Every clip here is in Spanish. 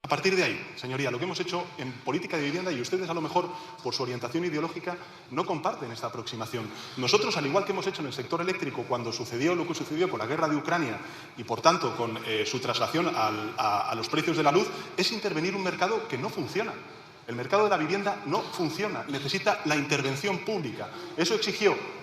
A partir de ahí, señoría, lo que hemos hecho en política de vivienda, y ustedes a lo mejor por su orientación ideológica no comparten esta aproximación. Nosotros, al igual que hemos hecho en el sector eléctrico cuando sucedió lo que sucedió con la guerra de Ucrania y, por tanto, con su traslación a los precios de la luz, es intervenir un mercado que no funciona. El mercado de la vivienda no funciona, necesita la intervención pública. Eso exigió,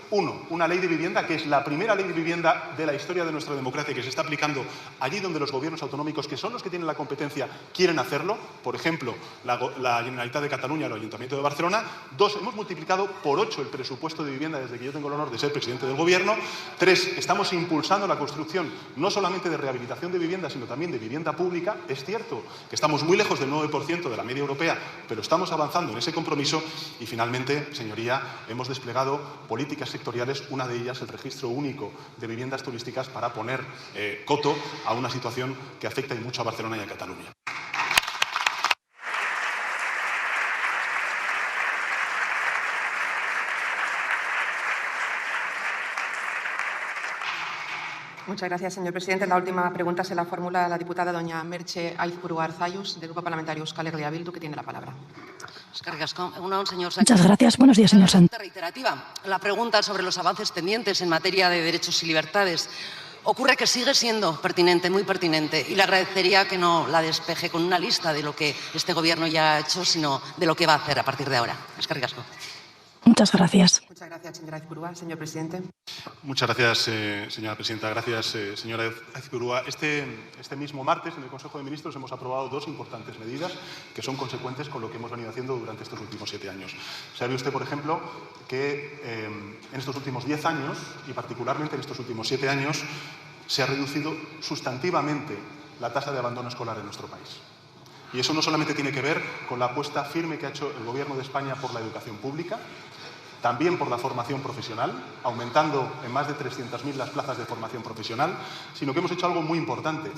una ley de vivienda que es la primera ley de vivienda de la historia de nuestra democracia que se está aplicando allí donde los gobiernos autonómicos, que son los que tienen la competencia, quieren hacerlo. Por ejemplo, la Generalitat de Cataluña o el Ayuntamiento de Barcelona. 2, hemos multiplicado por 8 el presupuesto de vivienda desde que yo tengo el honor de ser presidente del Gobierno. 3, estamos impulsando la construcción no solamente de rehabilitación de vivienda, sino también de vivienda pública. Es cierto que estamos muy lejos del 9% de la media europea, pero estamos avanzando en ese compromiso. Y finalmente, señoría, hemos desplegado políticas sectoriales, una de ellas el registro único de viviendas turísticas para poner coto a una situación que afecta y mucho a Barcelona y a Cataluña. Muchas gracias, señor presidente. La última pregunta se la formula la diputada doña Merche Aizpuru Arzayus, del Grupo Parlamentario Euskal Herria Bildu, que tiene la palabra. Muchas gracias. Buenos días, señor Sánchez. Reiterativa. La pregunta sobre los avances pendientes en materia de derechos y libertades. Ocurre que sigue siendo pertinente, muy pertinente, y le agradecería que no la despeje con una lista de lo que este Gobierno ya ha hecho, sino de lo que va a hacer a partir de ahora. Eskerrik asko. Muchas gracias. Muchas gracias, señora Aizpurúa. Señor presidente. Muchas gracias, señora presidenta. Gracias, señora Aizpurúa. Este mismo martes, en el Consejo de Ministros, hemos aprobado 2 importantes medidas que son consecuentes con lo que hemos venido haciendo durante estos últimos 7 años. Sabe usted, por ejemplo, que en estos últimos 10 años, y particularmente en estos últimos 7 años, se ha reducido sustantivamente la tasa de abandono escolar en nuestro país. Y eso no solamente tiene que ver con la apuesta firme que ha hecho el Gobierno de España por la educación pública, también por la formación profesional, aumentando en más de 300.000 las plazas de formación profesional, sino que hemos hecho algo muy importante,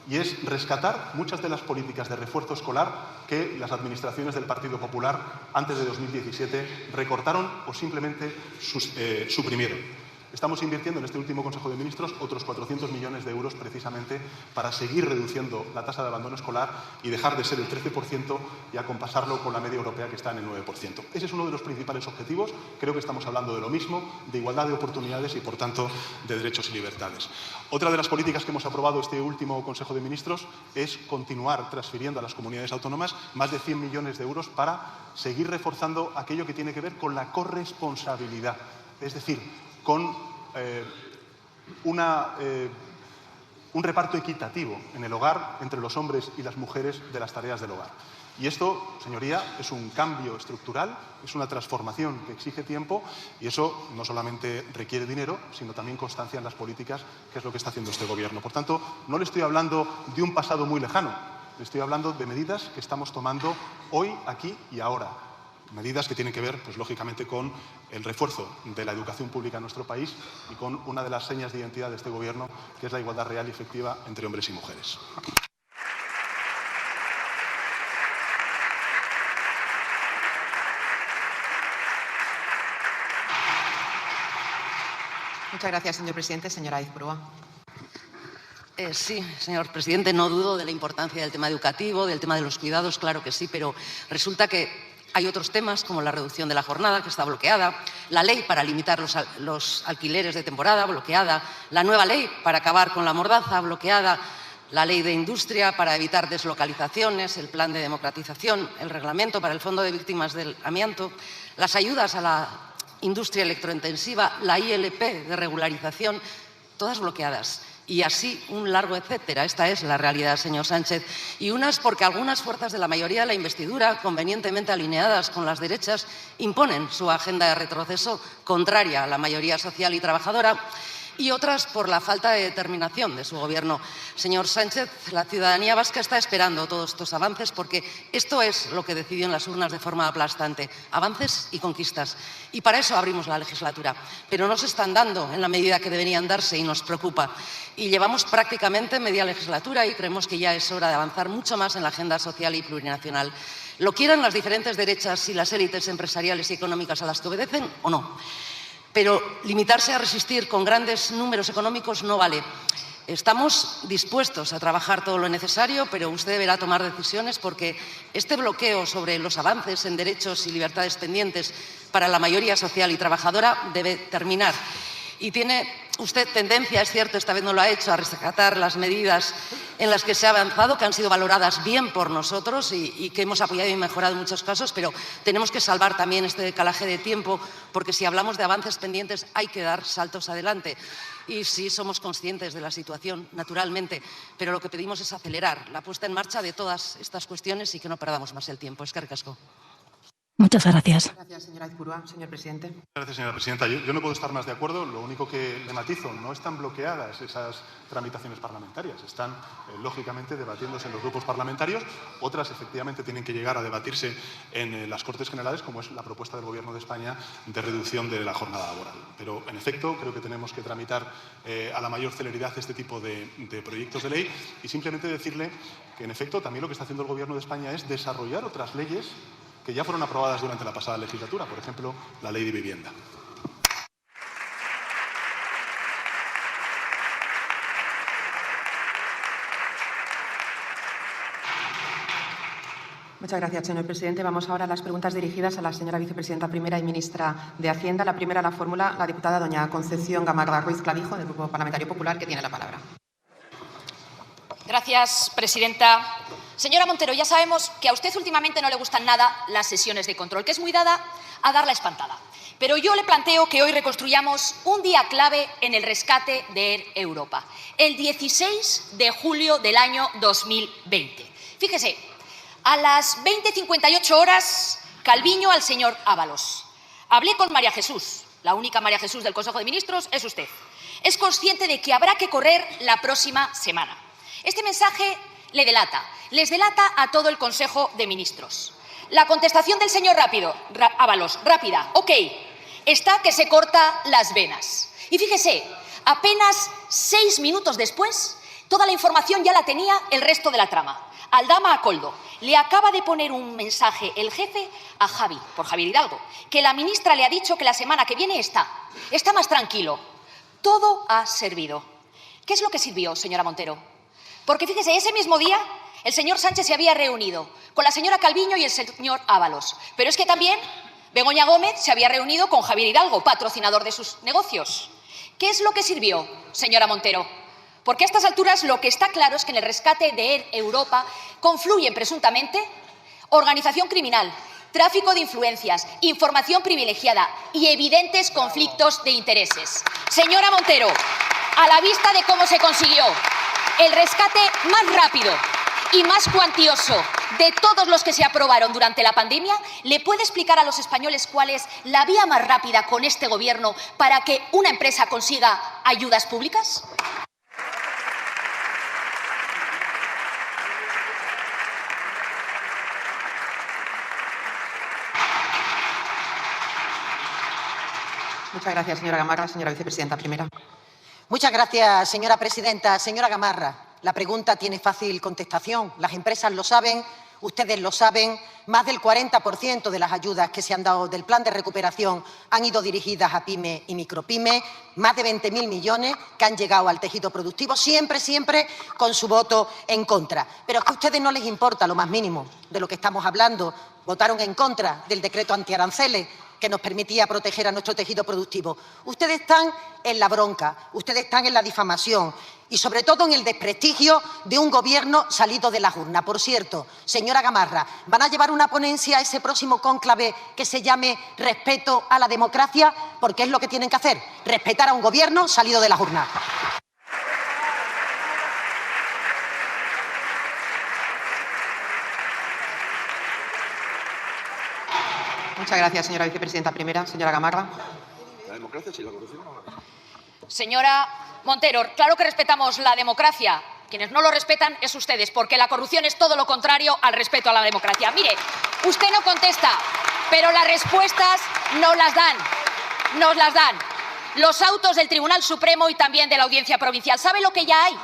y es rescatar muchas de las políticas de refuerzo escolar que las administraciones del Partido Popular antes de 2017 recortaron o simplemente suprimieron. Estamos invirtiendo en este último Consejo de Ministros otros 400 millones de euros precisamente para seguir reduciendo la tasa de abandono escolar y dejar de ser el 13% y acompasarlo con la media europea, que está en el 9%. Ese es uno de los principales objetivos. Creo que estamos hablando de lo mismo, de igualdad de oportunidades y, por tanto, de derechos y libertades. Otra de las políticas que hemos aprobado este último Consejo de Ministros es continuar transfiriendo a las comunidades autónomas más de 100 millones de euros para seguir reforzando aquello que tiene que ver con la corresponsabilidad. Es decir, con un reparto equitativo en el hogar entre los hombres y las mujeres de las tareas del hogar. Y esto, señoría, es un cambio estructural, es una transformación que exige tiempo, y eso no solamente requiere dinero, sino también constancia en las políticas, que es lo que está haciendo este Gobierno. Por tanto, no le estoy hablando de un pasado muy lejano, le estoy hablando de medidas que estamos tomando hoy, aquí y ahora. Medidas que tienen que ver, pues lógicamente, con el refuerzo de la educación pública en nuestro país y con una de las señas de identidad de este Gobierno, que es la igualdad real y efectiva entre hombres y mujeres. Muchas gracias, señor presidente. Señora Aizpurúa. Sí, señor presidente, no dudo de la importancia del tema educativo, del tema de los cuidados, claro que sí, pero resulta que hay otros temas, como la reducción de la jornada, que está bloqueada, la ley para limitar los alquileres de temporada, bloqueada, la nueva ley para acabar con la mordaza, bloqueada, la ley de industria para evitar deslocalizaciones, el plan de democratización, el reglamento para el Fondo de Víctimas del Amianto, las ayudas a la industria electrointensiva, la ILP de regularización, todas bloqueadas. Y así un largo etcétera. Esta es la realidad, señor Sánchez. Y unas porque algunas fuerzas de la mayoría de la investidura, convenientemente alineadas con las derechas, imponen su agenda de retroceso contraria a la mayoría social y trabajadora, y otras por la falta de determinación de su Gobierno. Señor Sánchez, la ciudadanía vasca está esperando todos estos avances porque esto es lo que decidió en las urnas de forma aplastante, avances y conquistas. Y para eso abrimos la legislatura, pero no se están dando en la medida que deberían darse y nos preocupa. Y llevamos prácticamente media legislatura y creemos que ya es hora de avanzar mucho más en la agenda social y plurinacional. ¿Lo quieren las diferentes derechas y las élites empresariales y económicas a las que obedecen o no? Pero limitarse a resistir con grandes números económicos no vale. Estamos dispuestos a trabajar todo lo necesario, pero usted deberá tomar decisiones porque este bloqueo sobre los avances en derechos y libertades pendientes para la mayoría social y trabajadora debe terminar. Y tiene usted tendencia, es cierto, esta vez no lo ha hecho, a rescatar las medidas en las que se ha avanzado, que han sido valoradas bien por nosotros y que hemos apoyado y mejorado en muchos casos, pero tenemos que salvar también este decalaje de tiempo, porque si hablamos de avances pendientes hay que dar saltos adelante. Y sí somos conscientes de la situación, naturalmente, pero lo que pedimos es acelerar la puesta en marcha de todas estas cuestiones y que no perdamos más el tiempo. Eskerrik asko. Muchas gracias. Gracias, señora Aizpurua. Señor presidente. Gracias, señora presidenta. Yo no puedo estar más de acuerdo. Lo único que le matizo, no están bloqueadas esas tramitaciones parlamentarias. Están, lógicamente, debatiéndose en los grupos parlamentarios. Otras, efectivamente, tienen que llegar a debatirse en las Cortes Generales, como es la propuesta del Gobierno de España de reducción de la jornada laboral. Pero, en efecto, creo que tenemos que tramitar a la mayor celeridad este tipo de proyectos de ley y simplemente decirle que, en efecto, también lo que está haciendo el Gobierno de España es desarrollar otras leyes que ya fueron aprobadas durante la pasada legislatura, por ejemplo, la Ley de Vivienda. Muchas gracias, señor presidente. Vamos ahora a las preguntas dirigidas a la señora vicepresidenta primera y ministra de Hacienda. La primera la formula la diputada doña Concepción Gamarra Ruiz Clavijo, del Grupo Parlamentario Popular, que tiene la palabra. Gracias, presidenta. Señora Montero, ya sabemos que a usted últimamente no le gustan nada las sesiones de control, que es muy dada a dar la espantada. Pero yo le planteo que hoy reconstruyamos un día clave en el rescate de Air Europa, el 16 de julio del año 2020. Fíjese, a las 20:58 horas, Calviño al señor Ábalos. Hablé con María Jesús, la única María Jesús del Consejo de Ministros es usted. Es consciente de que habrá que correr la próxima semana. Este mensaje le delata, les delata a todo el Consejo de Ministros. La contestación del señor Ábalos, rápida, ok, está que se corta las venas. Y fíjese, apenas 6 minutos después, toda la información ya la tenía el resto de la trama. Aldama a Coldo, le acaba de poner un mensaje el jefe a Javi, por Javier Hidalgo, que la ministra le ha dicho que la semana que viene está más tranquilo. Todo ha servido. ¿Qué es lo que sirvió, señora Montero? Porque fíjese, ese mismo día el señor Sánchez se había reunido con la señora Calviño y el señor Ábalos. Pero es que también Begoña Gómez se había reunido con Javier Hidalgo, patrocinador de sus negocios. ¿Qué es lo que sirvió, señora Montero? Porque a estas alturas lo que está claro es que en el rescate de Air Europa confluyen presuntamente organización criminal, tráfico de influencias, información privilegiada y evidentes conflictos de intereses. Señora Montero, a la vista de cómo se consiguió el rescate más rápido y más cuantioso de todos los que se aprobaron durante la pandemia, ¿le puede explicar a los españoles cuál es la vía más rápida con este Gobierno para que una empresa consiga ayudas públicas? Muchas gracias, señora Gamarra. Señora vicepresidenta primera. Muchas gracias, señora presidenta. Señora Gamarra, la pregunta tiene fácil contestación. Las empresas lo saben, ustedes lo saben. Más del 40% de las ayudas que se han dado del plan de recuperación han ido dirigidas a pyme y micropyme. Más de 20.000 millones que han llegado al tejido productivo, siempre con su voto en contra. Pero es que a ustedes no les importa lo más mínimo de lo que estamos hablando. Votaron en contra del decreto antiaranceles que nos permitía proteger a nuestro tejido productivo. Ustedes están en la bronca, ustedes están en la difamación y, sobre todo, en el desprestigio de un Gobierno salido de las urnas. Por cierto, señora Gamarra, ¿van a llevar una ponencia a ese próximo cónclave que se llame Respeto a la democracia? Porque es lo que tienen que hacer, respetar a un Gobierno salido de las urnas. Muchas gracias, señora vicepresidenta primera. Señora Gamarra. La democracia sí, la corrupción no. Señora Montero, claro que respetamos la democracia. Quienes no lo respetan es ustedes, porque la corrupción es todo lo contrario al respeto a la democracia. Mire, usted no contesta, pero las respuestas nos las dan los autos del Tribunal Supremo y también de la Audiencia Provincial. ¿Sabe lo que ya hay?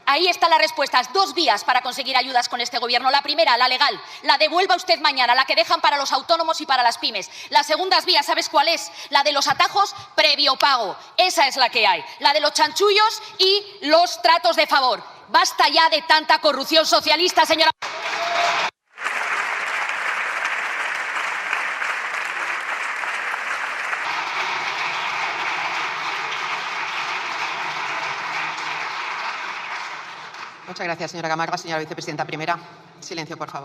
Ahí están las respuestas. 2 vías para conseguir ayudas con este Gobierno. La primera, la legal, la devuelva usted mañana, la que dejan para los autónomos y para las pymes. La segunda vía, ¿sabes cuál es? La de los atajos previo pago. Esa es la que hay. La de los chanchullos y los tratos de favor. Basta ya de tanta corrupción socialista, señora. Muchas gracias, señora Gamarra. Señora vicepresidenta primera, silencio, por favor.